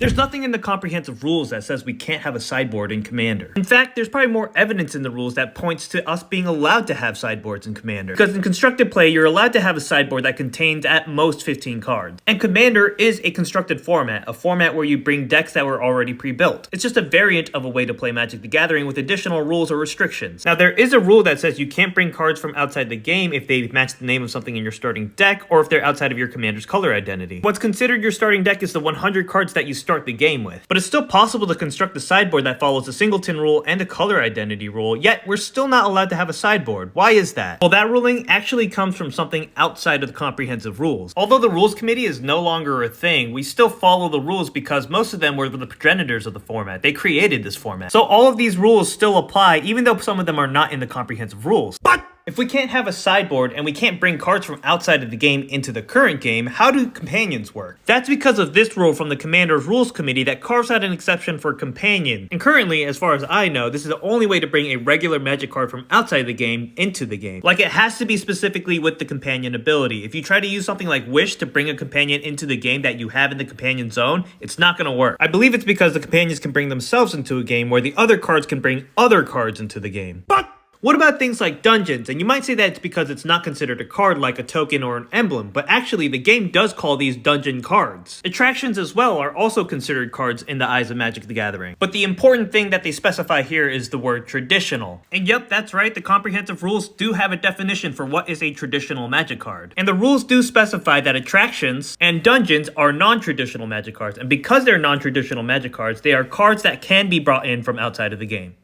There's nothing in the comprehensive rules that says we can't have a sideboard in Commander. In fact, there's probably more evidence in the rules that points to us being allowed to have sideboards in Commander. Because in constructed play, you're allowed to have a sideboard that contains at most 15 cards. And Commander is a constructed format, a format where you bring decks that were already pre-built. It's just a variant of a way to play Magic the Gathering with additional rules or restrictions. Now, there is a rule that says you can't bring cards from outside the game if they match the name of something in your starting deck or if they're outside of your Commander's color identity. What's considered your starting deck is the 100 cards that you start the game with. But it's still possible to construct a sideboard that follows a singleton rule and a color identity rule, yet we're still not allowed to have a sideboard. Why is that? Well, that ruling actually comes from something outside of the comprehensive rules. Although the rules committee is no longer a thing, we still follow the rules because most of them were the progenitors of the format. They created this format. So all of these rules still apply, even though some of them are not in the comprehensive rules. But if we can't have a sideboard and we can't bring cards from outside of the game into the current game, how do companions work? That's because of this rule from the Commander's Rules Committee that carves out an exception for companion. And currently, as far as I know, this is the only way to bring a regular Magic card from outside the game into the game. Like, it has to be specifically with the companion ability. If you try to use something like Wish to bring a companion into the game that you have in the companion zone, it's not going to work. I believe it's because the companions can bring themselves into a game where the other cards can bring other cards into the game. But what about things like dungeons? And you might say that it's because it's not considered a card like a token or an emblem, but actually the game does call these dungeon cards. Attractions as well are also considered cards in the eyes of Magic the Gathering. But the important thing that they specify here is the word traditional. And yep, that's right, the comprehensive rules do have a definition for what is a traditional Magic card. And the rules do specify that attractions and dungeons are non-traditional Magic cards. And because they're non-traditional Magic cards, they are cards that can be brought in from outside of the game.